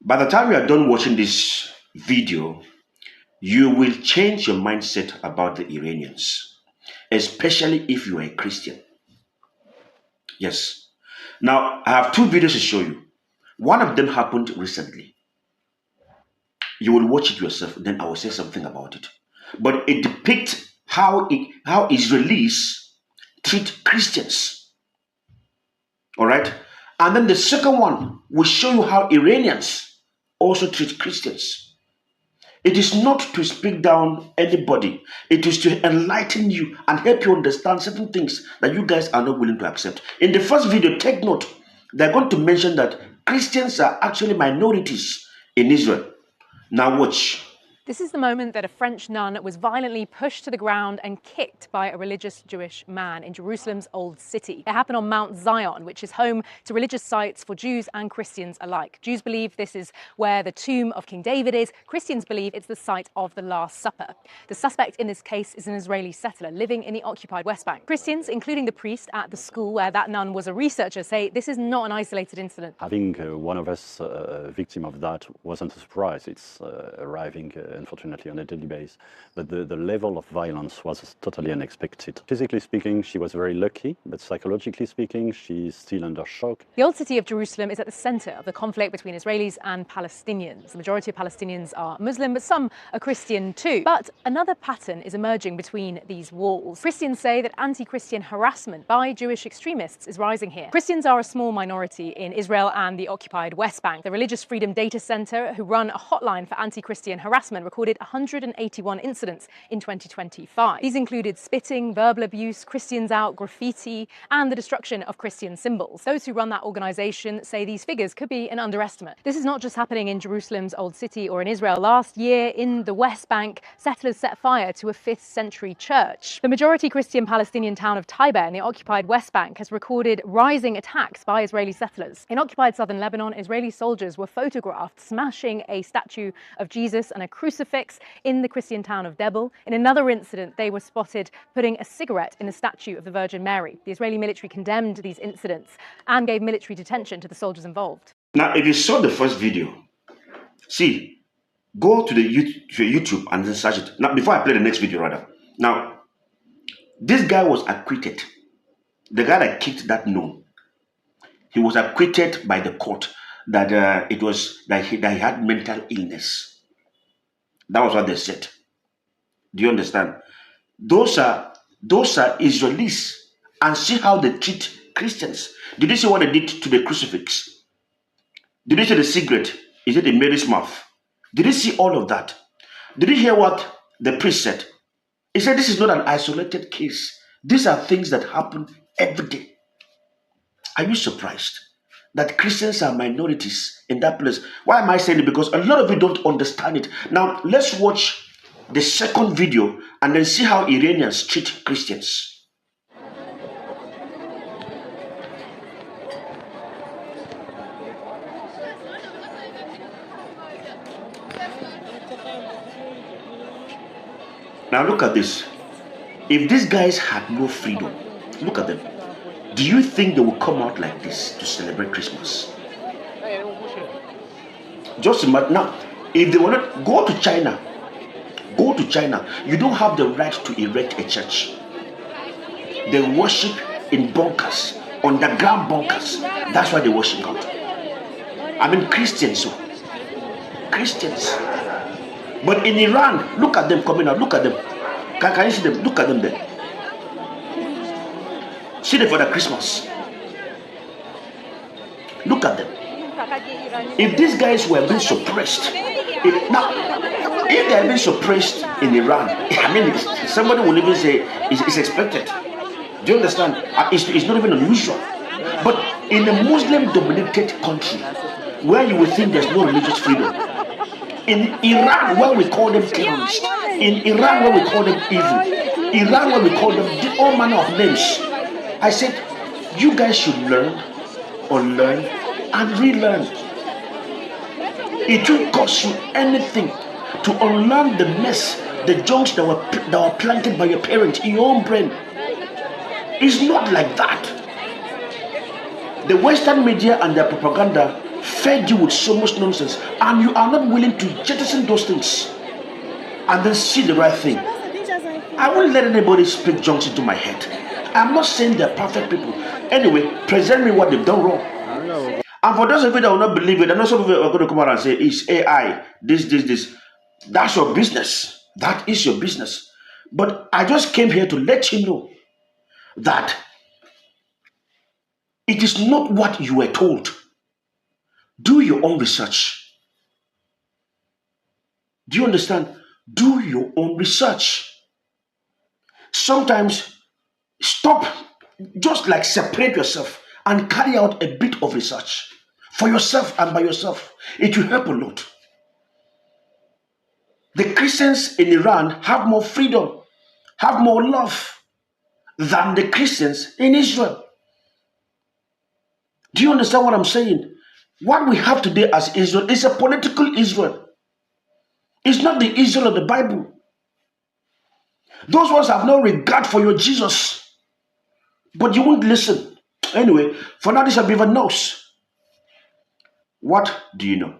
By the time you are done watching this video, you will change your mindset about the Iranians, especially if you are a Christian. Yes. Now, I have two videos to show you. One of them happened recently. You will watch it yourself, then I will say something about it. But it depicts how Israelis treat Christians. All right? And then the second one will show you how Iranians also treat Christians. It is not to speak down anybody. It is to enlighten you and help you understand certain things that you guys are not willing to accept. In the first video, take note, they're going to mention that Christians are actually minorities in Israel. Now watch. This is the moment that a French nun was violently pushed to the ground and kicked by a religious Jewish man in Jerusalem's Old City. It happened on Mount Zion, which is home to religious sites for Jews and Christians alike. Jews believe this is where the tomb of King David is. Christians believe it's the site of the Last Supper. The suspect in this case is an Israeli settler living in the occupied West Bank. Christians, including the priest at the school where that nun was a researcher, say this is not an isolated incident. Having one of us a victim of that wasn't a surprise. It's arriving unfortunately on a daily basis, but the level of violence was totally unexpected. Physically speaking, she was very lucky, but psychologically speaking, she's still under shock. The Old City of Jerusalem is at the center of the conflict between Israelis and Palestinians. The majority of Palestinians are Muslim, but some are Christian too. But another pattern is emerging between these walls. Christians say that anti-Christian harassment by Jewish extremists is rising here. Christians are a small minority in Israel and the occupied West Bank. The Religious Freedom Data Center, who run a hotline for anti-Christian harassment, recorded 181 incidents in 2025. These included spitting, verbal abuse, Christians out, graffiti, and the destruction of Christian symbols. Those who run that organization say these figures could be an underestimate. This is not just happening in Jerusalem's Old City or in Israel. Last year, in the West Bank, settlers set fire to a 5th century church. The majority Christian Palestinian town of Taiba in the occupied West Bank has recorded rising attacks by Israeli settlers. In occupied southern Lebanon, Israeli soldiers were photographed smashing a statue of Jesus and a crucifix in the Christian town of Debel. In another incident, they were spotted putting a cigarette in a statue of the Virgin Mary. The Israeli military condemned these incidents and gave military detention to the soldiers involved. Now, if you saw the first video, see, go to YouTube and then search it. Now, before I play the next video, rather. Now, this guy was acquitted. The guy that kicked that nun, he was acquitted by the court that he had mental illness. That was what they said. Do you understand? Those are Israelis, and see how they treat Christians. Did you see what they did to the crucifix? Did you see the cigarette? Is it in Mary's mouth? Did you see all of that? Did you hear what the priest said? He said this is not an isolated case. These are things that happen every day. Are you surprised that Christians are minorities in that place? Why am I saying it? Because a lot of you don't understand it. Now, let's watch the second video and then see how Iranians treat Christians. Now look at this. If these guys had no freedom, look at them. Do you think they will come out like this to celebrate Christmas? Just imagine now, if they want to go to China, you don't have the right to erect a church. They worship in bunkers, underground bunkers. That's why they worship God. I mean Christians. But in Iran, look at them coming out. Look at them. Can you see them? Look at them there. See them for the Christmas. Look at them. If these guys were being suppressed, if they are being suppressed in Iran, I mean, somebody will even say it's expected. Do you understand? It's not even unusual. But in a Muslim-dominated country, where you would think there's no religious freedom, in Iran, where we call them terrorists, in Iran, where we call them evil, Iran, where we call them all manner of names, I said, you guys should learn, unlearn, and relearn. It won't cost you anything to unlearn the mess, the junks that were planted by your parents in your own brain. It's not like that. The Western media and their propaganda fed you with so much nonsense, and you are not willing to jettison those things and then see the right thing. I won't let anybody speak junk into my head. I'm not saying they're perfect people. Anyway, present me what they've done wrong. And for those of you that will not believe it, and some of you are going to come out and say, it's AI, this. That's your business. That is your business. But I just came here to let you know that it is not what you were told. Do your own research. Do you understand? Do your own research. Sometimes stop, just like separate yourself and carry out a bit of research for yourself and by yourself. It will help a lot. The Christians in Iran have more freedom, have more love than the Christians in Israel. Do you understand what I'm saying? What we have today as Israel is a political Israel. It's not the Israel of the Bible. Those ones have no regard for your Jesus. But you won't listen. Anyway, for now, this is Beaver Knows. What do you know?